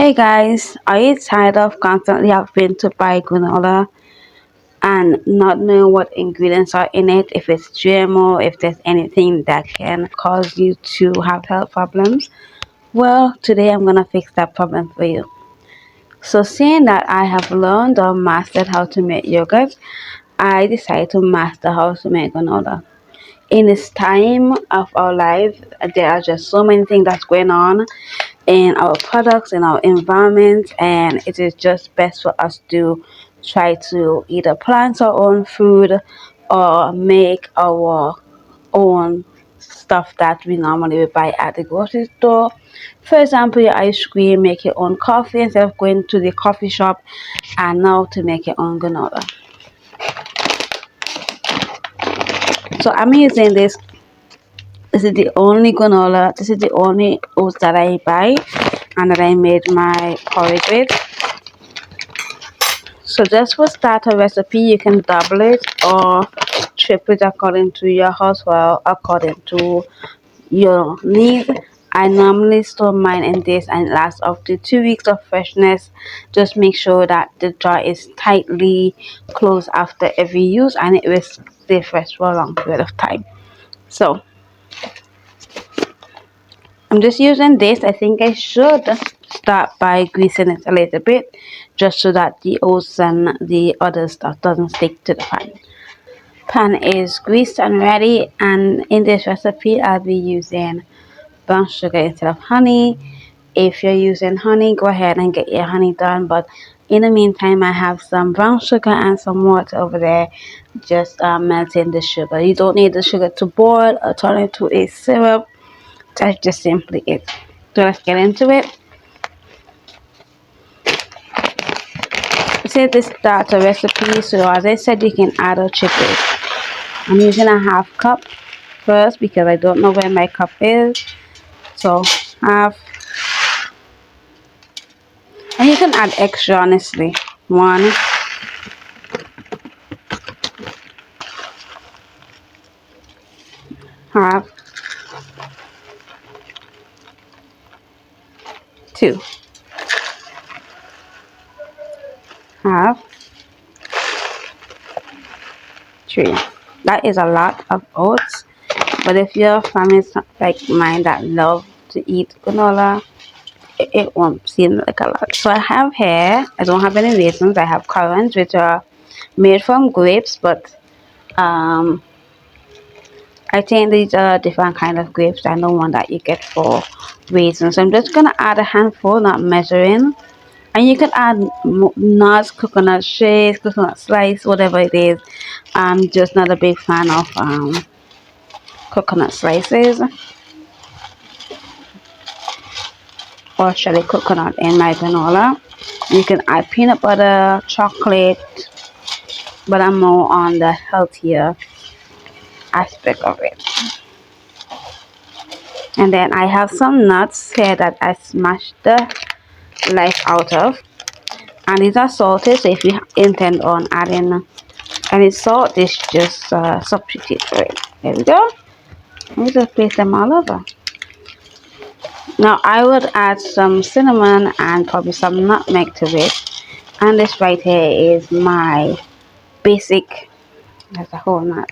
Hey guys, are you tired of constantly having to buy granola and not knowing what ingredients are in it, if it's GMO, if there's anything that can cause you to have health problems? Well, today I'm gonna fix that problem for you. So, seeing that I have learned or mastered how to make yogurt, I decided to master how to make granola. In this time of our life, there are just so many things that's going on in our products, in our environment, and it is just best for us to try to either plant our own food or make our own stuff that we normally would buy at the grocery store. For example, your ice cream, make your own coffee instead of going to the coffee shop, and now to make your own granola. So I'm using this. This is the only granola. This is the only oats that I buy and that I made my porridge with. So just for starter recipe, you can double it or triple it according to your house, well, according to your needs. I normally store mine in this and it lasts up to 2 weeks of freshness. Just make sure that the jar is tightly closed after every use and it will stay fresh for a long period of time. So I'm just using this. I think I should start by greasing it a little bit just so that the oats and the other stuff doesn't stick to the pan. Pan is greased and ready, and in this recipe I'll be using brown sugar instead of honey. If you're using honey, go ahead and get your honey done, but in the meantime I have some brown sugar and some water over there just melting the sugar. You don't need the sugar to boil or turn it to a syrup. That's just simply it. So let's get into it. This is the starter recipe, so as I said, you can add or chip it. I'm using a half cup first because I don't know where my cup is. So half, and you can add extra honestly. One, half, two, half, three. That is a lot of oats, but if your family is not like mine that love to eat granola, it won't seem like a lot. So I have here, I don't have any raisins. I have currants, which are made from grapes, but I think these are different kind of grapes than the one that you get for raisins. So I'm just gonna add a handful, not measuring. And you can add nuts, coconut shavs, coconut slice, whatever it is. I'm just not a big fan of coconut slices or shredded coconut in my granola. You can add peanut butter, chocolate, but I'm more on the healthier aspect of it. And then I have some nuts here that I smashed the life out of, and these are salted, so if you intend on adding any salt, this just substitute for it. There we go. Let me just place them all over. Now I would add some cinnamon and probably some nutmeg to it, and this right here is my basic, that's a whole nut,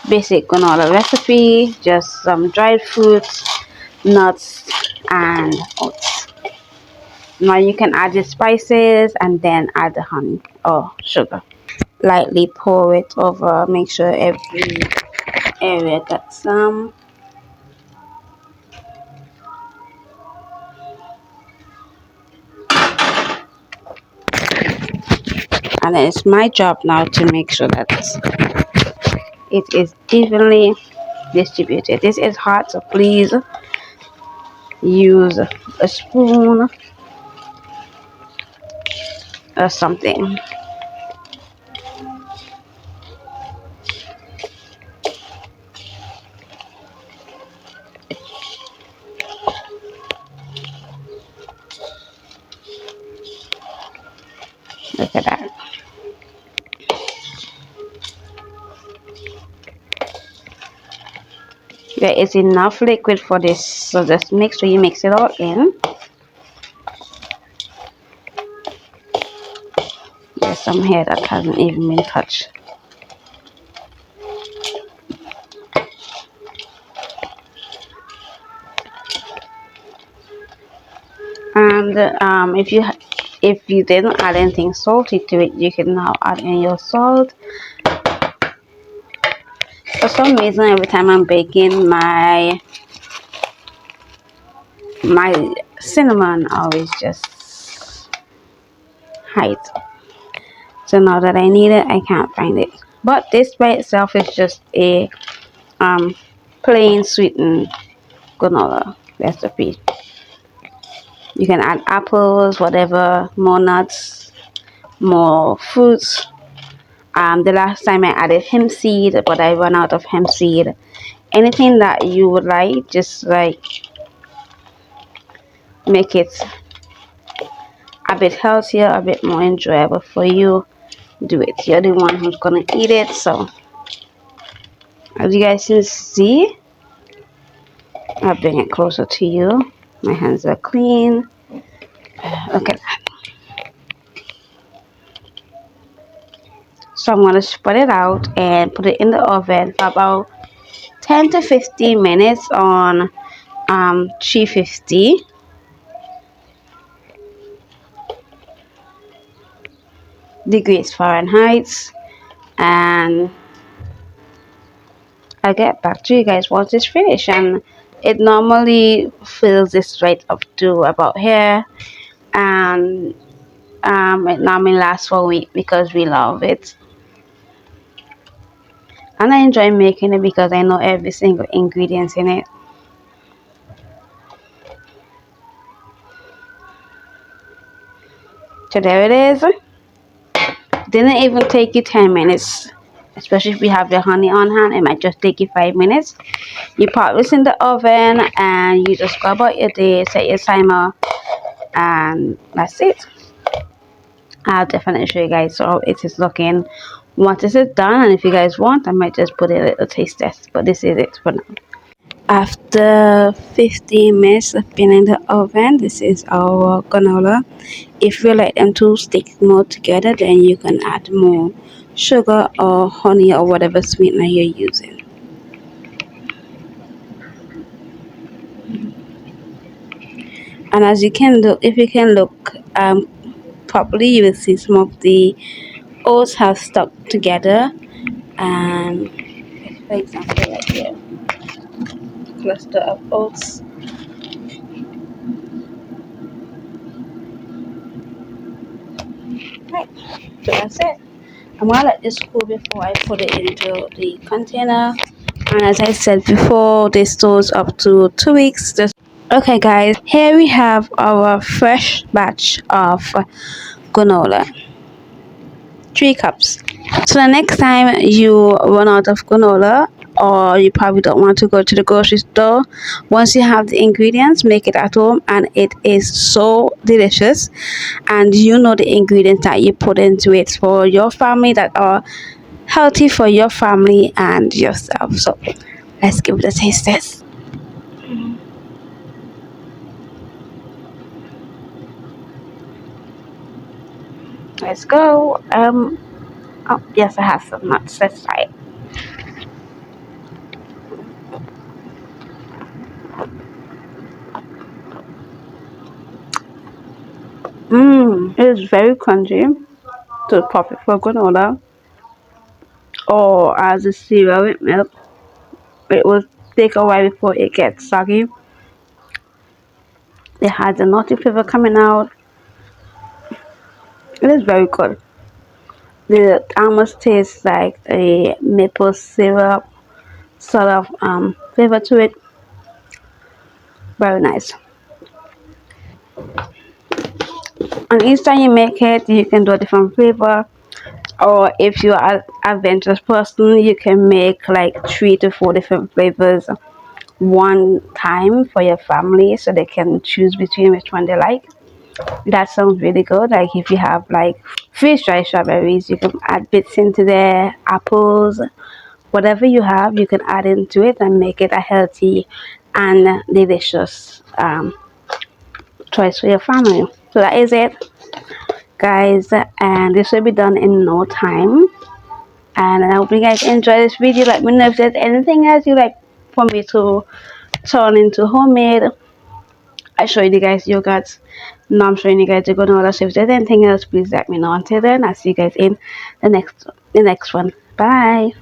basic granola recipe. Just some dried fruits, nuts, and oats. Now you can add the spices and then add the honey or sugar. Lightly pour it over, make sure every area got some. And it's my job now to make sure that it is evenly distributed. This is hot, so please use a spoon or something. Look at that. There is enough liquid for this, so just make sure you mix it all in. some hair that hasn't even been touched. And if you didn't add anything salty to it, you can now add in your salt. For some reason, every time I'm baking, my cinnamon always just hides. So now that I need it, I can't find it. But this by itself is just a plain sweetened granola recipe. You can add apples, whatever, more nuts, more fruits. The last time I added hemp seed, but I ran out of hemp seed. Anything that you would like, just like make it a bit healthier, a bit more enjoyable for you. Do it. You're the one who's gonna eat it. So as you guys can see, I'll bring it closer to you. My hands are clean. Look at that. So I'm gonna spread it out and put it in the oven for about 10 to 15 minutes on 350 degrees Fahrenheit, and I'll get back to you guys once it's finished. And it normally fills this right up to about here, and it normally lasts for a week because we love it. And I enjoy making it because I know every single ingredient in it. So there it is. Didn't even take you 10 minutes. Especially if you have the honey on hand, it might just take you 5 minutes. You pop this in the oven and you just go about your day, set your timer, and that's it. I'll definitely show you guys how it is looking once this is done, and if you guys want, I might just put a little taste test, but this is it for now. After 15 minutes of being in the oven, this is our granola. If you like them to stick more together, then you can add more sugar or honey or whatever sweetener you're using. And as you can look, if you can look properly, you will see some of the oats have stuck together. And for example, right here, cluster of oats. Right, so that's it. I'm gonna let this cool before I put it into the container. And as I said before, this stores up to 2 weeks. Okay guys, here we have our fresh batch of granola, 3 cups. So the next time you run out of granola, or you probably don't want to go to the grocery store, once you have the ingredients, make it at home, and it is so delicious. And you know the ingredients that you put into it for your family that are healthy for your family and yourself. So let's give it a taste test. Let's go. Oh yes, I have some nuts. Let's try it. It is very crunchy. So perfect for granola or as a cereal with milk. It will take a while before it gets soggy. It has a nutty flavor coming out. It is very good. It almost tastes like a maple syrup sort of flavor to it. Very nice. And each time you make it, you can do a different flavor. Or if you are an adventurous person, you can make like 3 to 4 different flavors one time for your family, so they can choose between which one they like. That sounds really good. Like if you have like freeze dried strawberries, you can add bits into there, apples, whatever you have, you can add into it and make it a healthy and delicious choice for your family. So that is it. guys, and this will be done in no time. And I hope you guys enjoy this video. Let me know if there's anything else you like for me to turn into homemade. I showed you guys yogurts. Now I'm showing you guys the granola. So if there's anything else, please let me know. Until then, I'll see you guys in the next one. Bye.